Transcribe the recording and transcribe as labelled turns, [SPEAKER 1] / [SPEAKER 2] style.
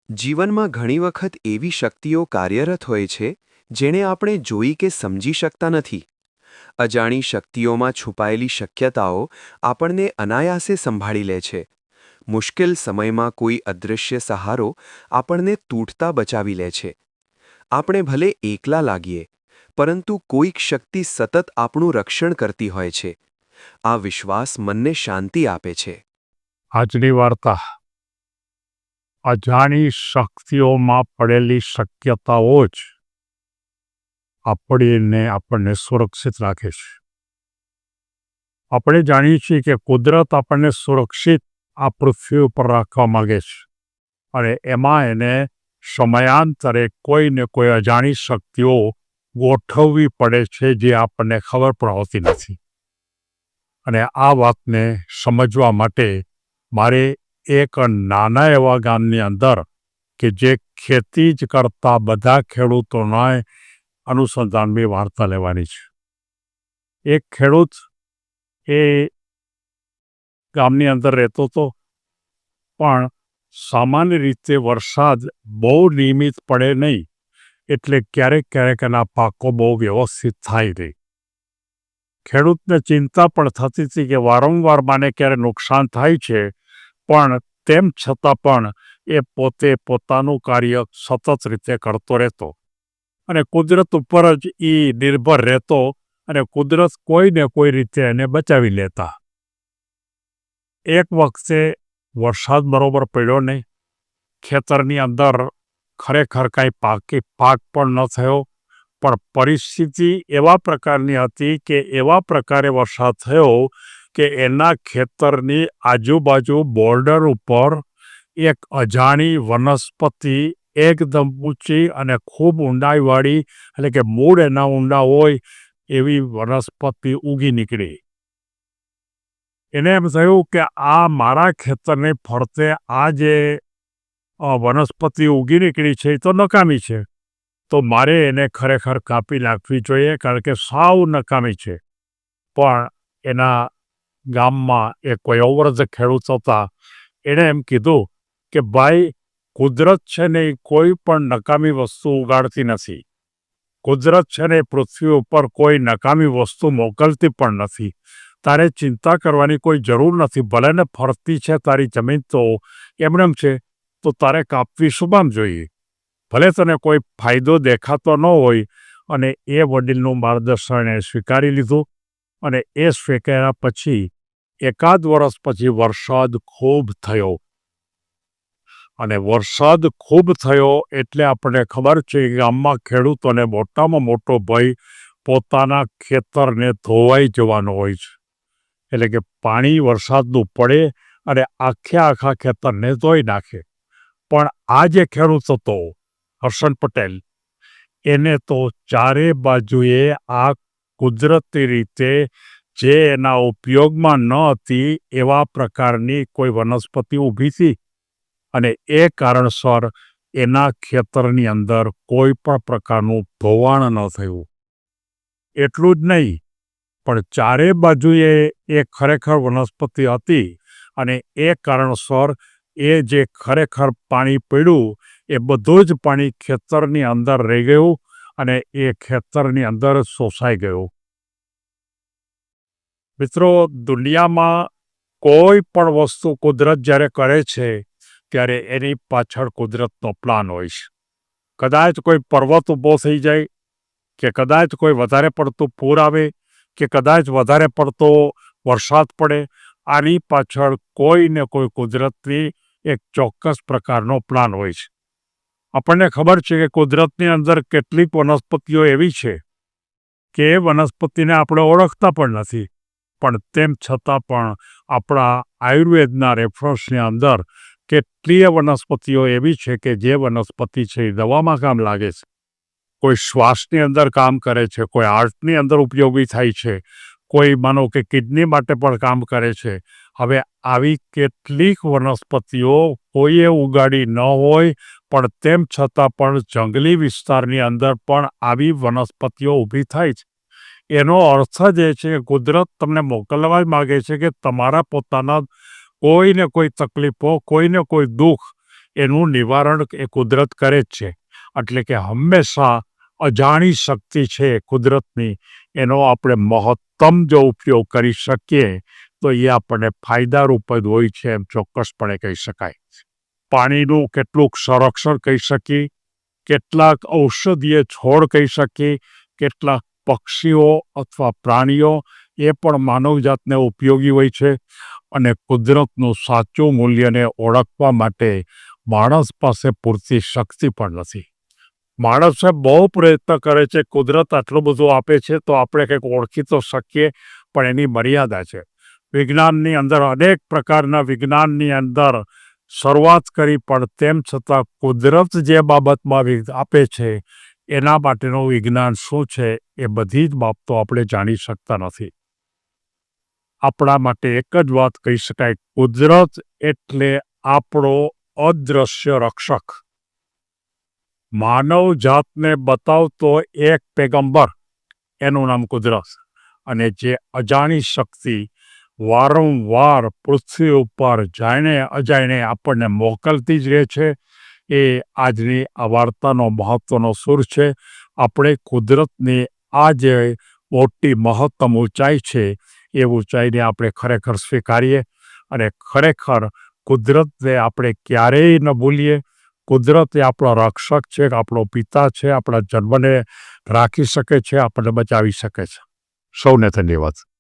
[SPEAKER 1] જીવનમાં ઘણી વખત એવી શક્તિઓ કાર્યરત હોય છે જેણે આપણે જોઈ કે સમજી શકતા નથી. અજાણી શક્તિઓમાં છુપાયેલી શક્યતાઓ આપણને અનાયાસે સંભાળી લે છે. મુશ્કેલ સમયમાં કોઈ અદૃશ્ય સહારો આપણને તૂટતા બચાવી લે છે. આપણે ભલે એકલા લાગીએ, પરંતુ કોઈક શક્તિ સતત આપણું રક્ષણ કરતી હોય છે. આ વિશ્વાસ મનને શાંતિ આપે છે.
[SPEAKER 2] આજની વાર્તા અજાણી શક્તિઓમાં પડેલી શક્યતાઓ જ આપણને સુરક્ષિત રાખે છે. આપણે જાણીએ છીએ કે કુદરત આપણને સુરક્ષિત આ પૃથ્વી ઉપર રાખવા માગે છે, અને એમાં એને સમયાંતરે કોઈ ને કોઈ અજાણી શક્તિઓ ગોઠવવી પડે છે જે આપણને ખબર પણ હોતી નથી. અને આ વાતને સમજવા માટે મારે એક નાના એવા ગામની અંદર કે જે ખેતી જ કરતા બધા ખેડૂતોના અનુસંધાનની વાર્તા લેવાની છે. એક ખેડૂત એ ગામની અંદર રહેતો હતો, પણ સામાન્ય રીતે વરસાદ બહુ નિયમિત પડે નહીં, એટલે ક્યારેક ક્યારેક એના પાકો બહુ વ્યવસ્થિત થાય નહીં. ખેડૂતને ચિંતા પણ થતી હતી કે વારંવાર મને ક્યારે નુકસાન થાય છે, પણ તેમ છતાં પણ એ પોતે પોતાનું કાર્ય સતત રીતે કરતો રહેતો અને કુદરત ઉપર જ એ નિર્ભર રહેતો, અને કુદરત કોઈ ને કોઈ રીતે એને બચાવી લેતા. એક વખતે વરસાદ બરોબર પડ્યો નહીં, ખેતરની અંદર ખરેખર કાંઈ પાક પણ ન થયો, પણ પરિસ્થિતિ એવા પ્રકારની હતી કે એવા પ્રકારે વરસાદ થયો કે એના ખેતરની આજુબાજુ બોર્ડર ઉપર એક અજાણી વનસ્પતિ એકદમ ઊંચી અને ખૂબ ઊંડાઈવાળી, એટલે કે મૂળ એના ઊંડા હોય એવી વનસ્પતિ ઉગી નીકળી. એને એમ થયું કે આ મારા ખેતરને ફરતે આ જે વનસ્પતિ ઉગી નીકળી છે એ તો નકામી છે, તો મારે એને ખરેખર કાપી નાખવી જોઈએ, કારણ કે સાવ નકામી છે. પણ એના ગામમાં એક વયોવૃદ્ધ ખેડૂત હતા. એણે એમ કીધું કે ભાઈ, કુદરત છે ને એ કોઈ પણ નકામી વસ્તુ ઉગાડતી નથી. કુદરત છે ને પૃથ્વી ઉપર કોઈ નકામી વસ્તુ મોકલતી પણ નથી. તારે ચિંતા કરવાની કોઈ જરૂર નથી. ભલે ને ફરતી છે તારી જમીન તો એમનેમ છે, તો તારે કાપવી શું કામ જોઈએ? ભલે તને કોઈ ફાયદો દેખાતો ન હોય. અને એ વડીલનું માર્ગદર્શન એ સ્વીકારી લીધું, અને એ સ્વીકાર્યા પછી એકાદ વર્ષ પછી વરસાદ ખૂબ થયો. અને વરસાદ ખૂબ થયો એટલે આપણને ખબર છે કે ગામમાં ખેડૂતોને મોટામાં મોટો ભય પોતાના ખેતરને ધોવાઈ જવાનો હોય છે. એટલે કે પાણી વરસાદનું પડે અને આખા ખેતરને ધોઈ નાખે. પણ આ જે ખેડૂત હતો, હર્ષન પટેલ, એને તો ચારે બાજુએ આ કુદરતી રીતે જે એના ઉપયોગમાં ન હતી એવા પ્રકારની કોઈ વનસ્પતિ ઊભી હતી, અને એ કારણસર એના ખેતરની અંદર કોઈ પણ પ્રકારનું ધોવાણ ન થયું. એટલું જ નહીં, પણ ચારે બાજુએ એ ખરેખર વનસ્પતિ હતી, અને એ કારણસર એ જે ખરેખર પાણી પડ્યું એ બધું જ પાણી ખેતરની અંદર રહી ગયું, અને એ ખેતરની અંદર શોષાઈ ગયું. મિત્રો, દુનિયામાં કોઈ પણ વસ્તુ કુદરત જ્યારે કરે છે ત્યારે એની પાછળ કુદરતનો પ્લાન હોય છે. કદાચ કોઈ પર્વત ઊભો થઈ જાય, કે કદાચ કોઈ વધારે પડતું પૂર આવે, કે કદાચ વધારે પડતો વરસાદ પડે, આની પાછળ કોઈ ને કોઈ કુદરતની એક ચોક્કસ પ્રકારનો પ્લાન હોય છે. આપણને ખબર છે કે કુદરતની અંદર કેટલીક વનસ્પતિઓ એવી છે કે એ વનસ્પતિને આપણે ઓળખતા પણ નથી, પણ તેમ છતાં પણ આપણા આયુર્વેદના રેફરન્સની અંદર કેટલીય વનસ્પતિઓ એવી છે કે જે વનસ્પતિ છે એ દવામાં કામ લાગે છે. કોઈ શ્વાસની અંદર કામ કરે છે, કોઈ હાર્ટની અંદર ઉપયોગી થાય છે, કોઈ માનો કે કિડની માટે પણ કામ કરે છે. હવે આવી કેટલીક વનસ્પતિઓ કોઈએ ઉગાડી ન હોય, પણ તેમ છતાં પણ જંગલી વિસ્તારની અંદર પણ આવી વનસ્પતિઓ ઊભી થાય છે. એનો અર્થ જ એ છે કે કુદરત તમને મોકલવા માગે છે કે તમારા પોતાના કોઈને કોઈ તકલીફો, કોઈને કોઈ દુઃખ એનું નિવારણ એ કુદરત કરે જ છે. એટલે કે હંમેશા અજાણી શક્તિ છે કુદરતની, એનો આપણે મહત્તમ જો ઉપયોગ કરી શકીએ તો એ આપણને ફાયદારૂપ જ હોય છે એમ ચોક્કસપણે કહી શકાય. પાણીનું કેટલુંક સંરક્ષણ કહી શકીએ, કેટલાક ઔષધીય છોડ કહી શકીએ, કેટલાક પક્ષીઓ અથવા પ્રાણીઓ એ પણ માનવજાતને ઉપયોગી હોય છે. અને કુદરતનું સાચું મૂલ્યને ઓળખવા માટે માણસ પાસે પૂરતી શક્તિ પણ નથી. માણસે બહુ પ્રયત્ન કરે છે, કુદરત આટલું બધું આપે છે તો આપણે કંઈક ઓળખી તો શકીએ, પણ એની મર્યાદા છે. વિજ્ઞાનની અંદર અનેક પ્રકારના વિજ્ઞાનની અંદર શરૂઆત કરી, પણ તેમ છતાં કુદરત જે બાબતમાં આપે છે એના માટેનું વિજ્ઞાન શું છે એ બધી જ બાબતો આપણે જાણી શકતા નથી. આપણા માટે એક જ વાત કહી શકાય, કુદરત એટલે આપણો અદૃશ્ય રક્ષક. માનવ જાતને બતાવતો એક પેગંબર, એનું નામ કુદરત. અને જે અજાણી શક્તિ વારંવાર પૃથ્વી ઉપર જાણે અજાણે આપણને મોકલતી જ રહે છે, એ આજની આ વાર્તાનો મહત્વનો સૂર છે. આપણે કુદરતની આ જે મોટી મહત્તમ ઊંચાઈ છે એ ઊંચાઈને આપણે ખરેખર સ્વીકારીએ અને ખરેખર કુદરતને આપણે ક્યારેય ન ભૂલીએ. કુદરત એ આપણો રક્ષક છે, આપણો પિતા છે, આપણા જન્મને રાખી શકે છે, આપણને બચાવી શકે છે. સૌને ધન્યવાદ.